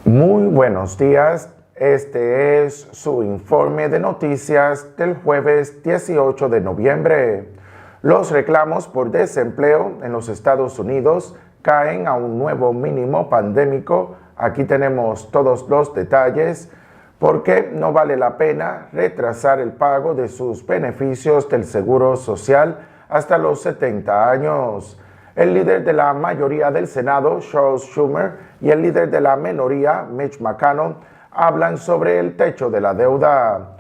Muy buenos días, este es su informe de noticias del jueves 18 de noviembre. Los reclamos por desempleo en los Estados Unidos caen a un nuevo mínimo pandémico. Aquí tenemos todos los detalles. ¿Por qué no vale la pena retrasar el pago de sus beneficios del Seguro Social hasta los 70 años? El líder de la mayoría del Senado, Charles Schumer, y el líder de la minoría, Mitch McConnell, hablan sobre el techo de la deuda.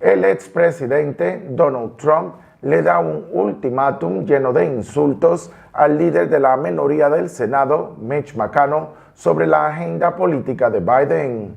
El expresidente Donald Trump le da un ultimátum lleno de insultos al líder de la minoría del Senado, Mitch McConnell, sobre la agenda política de Biden.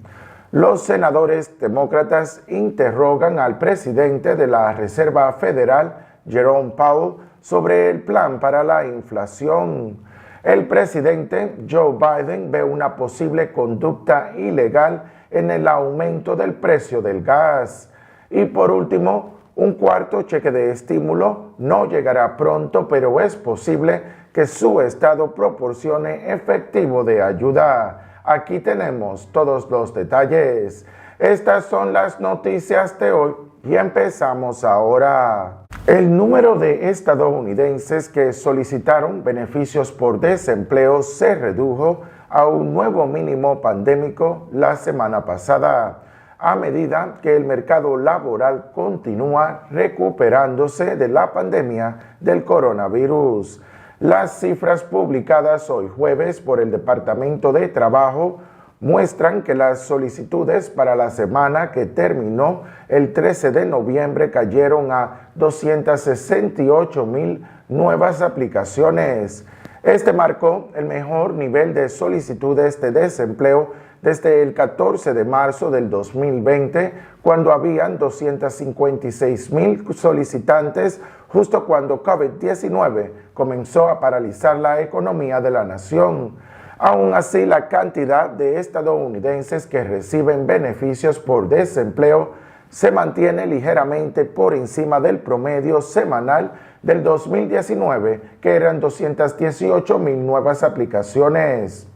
Los senadores demócratas interrogan al presidente de la Reserva Federal, Jerome Powell, sobre el plan para la inflación. El presidente Joe Biden ve una posible conducta ilegal en el aumento del precio del gas. Y por último, un cuarto cheque de estímulo no llegará pronto, pero es posible que su estado proporcione efectivo de ayuda. Aquí tenemos todos los detalles. Estas son las noticias de hoy y empezamos ahora. El número de estadounidenses que solicitaron beneficios por desempleo se redujo a un nuevo mínimo pandémico la semana pasada, a medida que el mercado laboral continúa recuperándose de la pandemia del coronavirus. Las cifras publicadas hoy jueves por el Departamento de Trabajo muestran que las solicitudes para la semana que terminó el 13 de noviembre cayeron a 268,000 nuevas aplicaciones. Este marcó el mejor nivel de solicitudes de desempleo desde el 14 de marzo del 2020, cuando habían 256,000 solicitantes, justo cuando COVID-19 comenzó a paralizar la economía de la nación. Aún así, la cantidad de estadounidenses que reciben beneficios por desempleo se mantiene ligeramente por encima del promedio semanal del 2019, que eran 218,000 nuevas aplicaciones.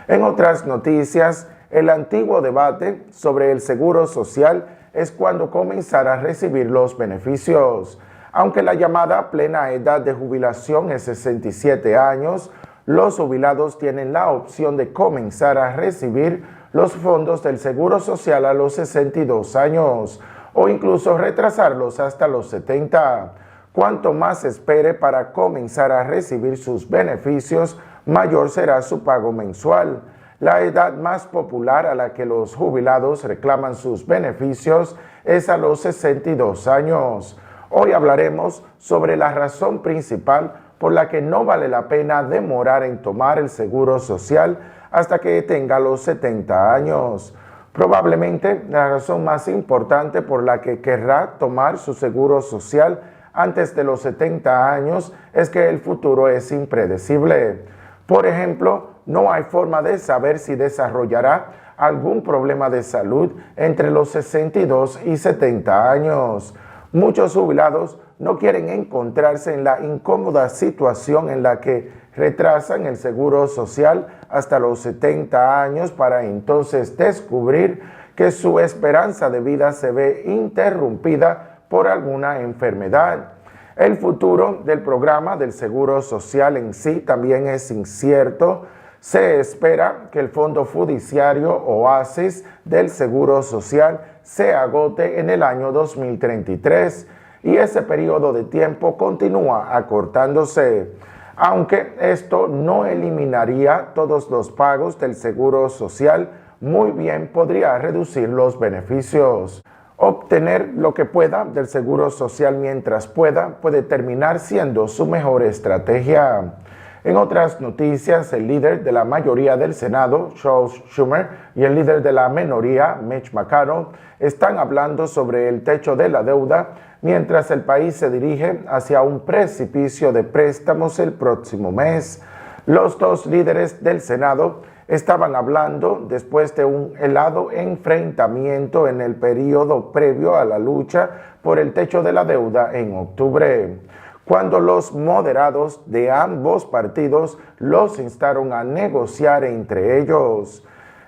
En otras noticias, el antiguo debate sobre el seguro social es cuándo comenzar a recibir los beneficios. Aunque la llamada plena edad de jubilación es 67 años, los jubilados tienen la opción de comenzar a recibir los fondos del Seguro Social a los 62 años o incluso retrasarlos hasta los 70. Cuanto más espere para comenzar a recibir sus beneficios, mayor será su pago mensual. La edad más popular a la que los jubilados reclaman sus beneficios es a los 62 años. Hoy hablaremos sobre la razón principal por la que no vale la pena demorar en tomar el seguro social hasta que tenga los 70 años. Probablemente la razón más importante por la que querrá tomar su seguro social antes de los 70 años es que el futuro es impredecible. Por ejemplo, no hay forma de saber si desarrollará algún problema de salud entre los 62 y 70 años. Muchos jubilados no quieren encontrarse en la incómoda situación en la que retrasan el seguro social hasta los 70 años para entonces descubrir que su esperanza de vida se ve interrumpida por alguna enfermedad. El futuro del programa del seguro social en sí también es incierto. Se espera que el fondo fiduciario Oasis del Seguro Social se agote en el año 2033 y ese periodo de tiempo continúa acortándose. Aunque esto no eliminaría todos los pagos del Seguro Social, muy bien podría reducir los beneficios. Obtener lo que pueda del Seguro Social mientras pueda puede terminar siendo su mejor estrategia. En otras noticias, el líder de la mayoría del Senado, Charles Schumer, y el líder de la minoría, Mitch McConnell, están hablando sobre el techo de la deuda mientras el país se dirige hacia un precipicio de préstamos el próximo mes. Los dos líderes del Senado estaban hablando después de un helado enfrentamiento en el periodo previo a la lucha por el techo de la deuda en octubre, cuando los moderados de ambos partidos los instaron a negociar entre ellos.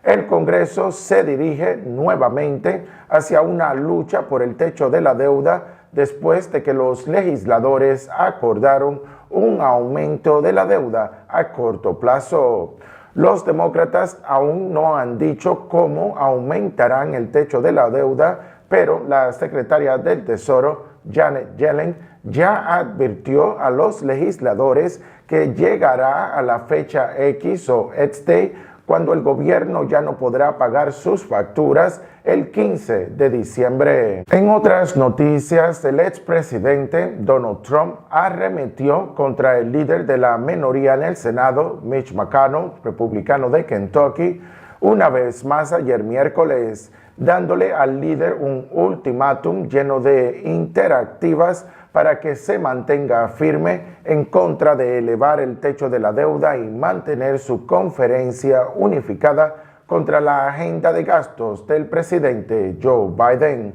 el Congreso se dirige nuevamente hacia una lucha por el techo de la deuda después de que los legisladores acordaron un aumento de la deuda a corto plazo. Los demócratas aún no han dicho cómo aumentarán el techo de la deuda, pero la secretaria del Tesoro, Janet Yellen, ya advirtió a los legisladores que llegará a la fecha X o X-Day cuando el gobierno ya no podrá pagar sus facturas el 15 de diciembre. En otras noticias, el expresidente Donald Trump arremetió contra el líder de la minoría en el Senado, Mitch McConnell, republicano de Kentucky, una vez más ayer miércoles, dándole al líder un ultimátum lleno de interactivas para que se mantenga firme en contra de elevar el techo de la deuda y mantener su conferencia unificada contra la agenda de gastos del presidente Joe Biden.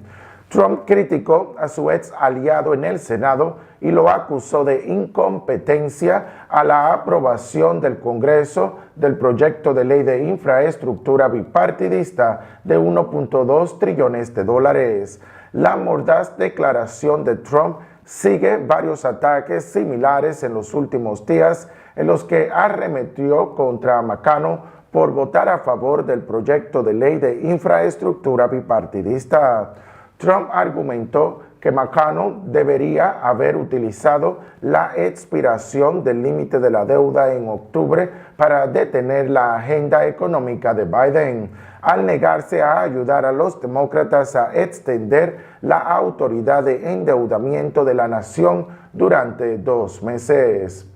Trump criticó a su ex aliado en el Senado y lo acusó de incompetencia a la aprobación del Congreso del proyecto de ley de infraestructura bipartidista de 1.2 trillones de dólares. La mordaz declaración de Trump sigue varios ataques similares en los últimos días en los que arremetió contra McConnell por votar a favor del proyecto de ley de infraestructura bipartidista. Trump argumentó que McConnell debería haber utilizado la expiración del límite de la deuda en octubre para detener la agenda económica de Biden, al negarse a ayudar a los demócratas a extender la autoridad de endeudamiento de la nación durante 2 meses.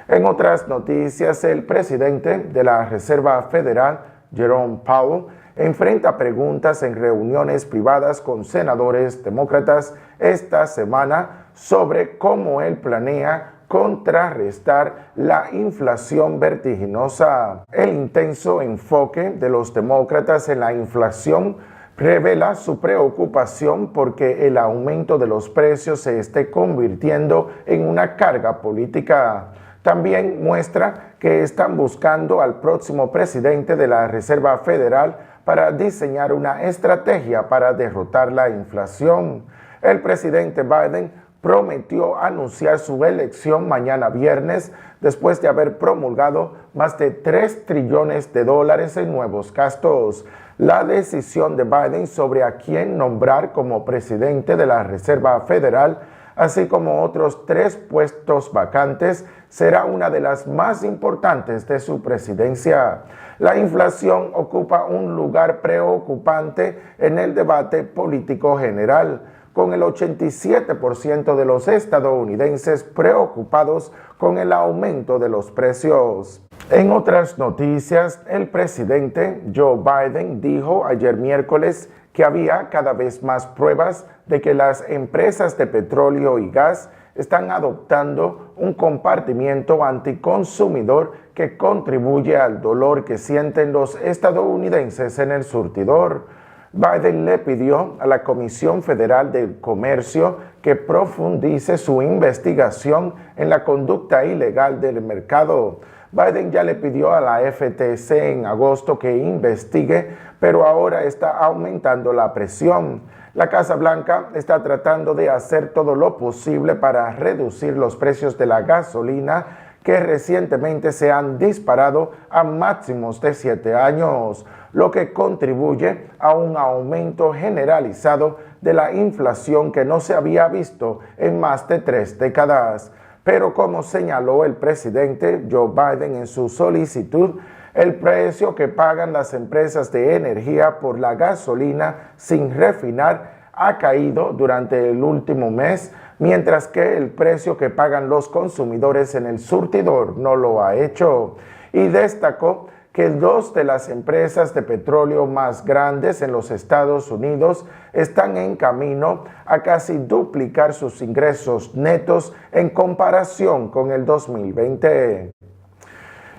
En otras noticias, el presidente de la Reserva Federal, Jerome Powell, enfrenta preguntas en reuniones privadas con senadores demócratas esta semana sobre cómo él planea contrarrestar la inflación vertiginosa. El intenso enfoque de los demócratas en la inflación revela su preocupación porque el aumento de los precios se esté convirtiendo en una carga política. También muestra que están buscando al próximo presidente de la Reserva Federal para diseñar una estrategia para derrotar la inflación. El presidente Biden prometió anunciar su elección mañana viernes después de haber promulgado más de 3 trillones de dólares en nuevos gastos. La decisión de Biden sobre a quién nombrar como presidente de la Reserva Federal, así como otros 3 puestos vacantes, será una de las más importantes de su presidencia. La inflación ocupa un lugar preocupante en el debate político general, con el 87% de los estadounidenses preocupados con el aumento de los precios. En otras noticias, el presidente Joe Biden dijo ayer miércoles que había cada vez más pruebas de que las empresas de petróleo y gas están adoptando un comportamiento anticonsumidor que contribuye al dolor que sienten los estadounidenses en el surtidor. Biden le pidió a la Comisión Federal de Comercio que profundice su investigación en la conducta ilegal del mercado. Biden ya le pidió a la FTC en agosto que investigue, pero ahora está aumentando la presión. La Casa Blanca está tratando de hacer todo lo posible para reducir los precios de la gasolina que recientemente se han disparado a máximos de 7 años, lo que contribuye a un aumento generalizado de la inflación que no se había visto en más de 3 décadas. Pero como señaló el presidente Joe Biden en su solicitud, el precio que pagan las empresas de energía por la gasolina sin refinar ha caído durante el último mes, mientras que el precio que pagan los consumidores en el surtidor no lo ha hecho. Y destacó que 2 de las empresas de petróleo más grandes en los Estados Unidos están en camino a casi duplicar sus ingresos netos en comparación con el 2020.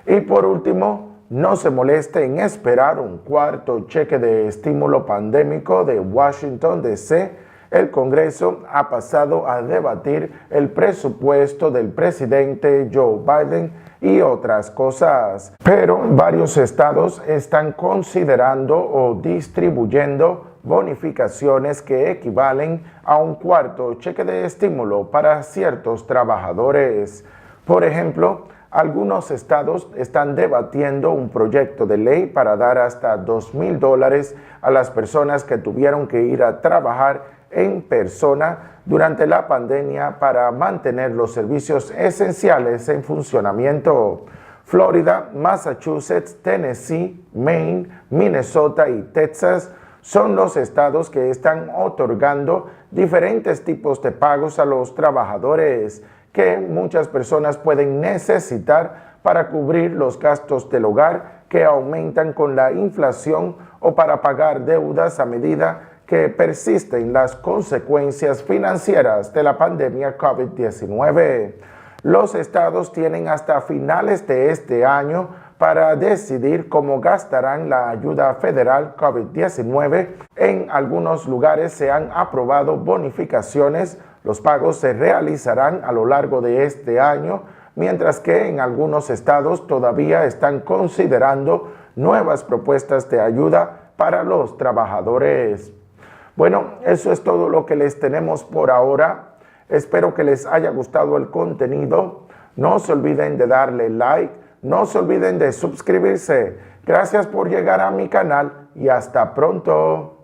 Y por último, no se moleste en esperar un 4º cheque de estímulo pandémico de Washington, D.C. el Congreso ha pasado a debatir el presupuesto del presidente Joe Biden y otras cosas. Pero varios estados están considerando o distribuyendo bonificaciones que equivalen a un cuarto cheque de estímulo para ciertos trabajadores. Por ejemplo, algunos estados están debatiendo un proyecto de ley para dar hasta $2,000 a las personas que tuvieron que ir a trabajar en persona durante la pandemia para mantener los servicios esenciales en funcionamiento. Florida, Massachusetts, Tennessee, Maine, Minnesota y Texas son los estados que están otorgando diferentes tipos de pagos a los trabajadores que muchas personas pueden necesitar para cubrir los gastos del hogar que aumentan con la inflación o para pagar deudas a medida que persisten las consecuencias financieras de la pandemia COVID-19. Los estados tienen hasta finales de este año para decidir cómo gastarán la ayuda federal COVID-19. En algunos lugares se han aprobado bonificaciones. Los pagos se realizarán a lo largo de este año, mientras que en algunos estados todavía están considerando nuevas propuestas de ayuda para los trabajadores. Bueno, eso es todo lo que les tenemos por ahora. Espero que les haya gustado el contenido. No se olviden de darle like, no se olviden de suscribirse. Gracias por llegar a mi canal y hasta pronto.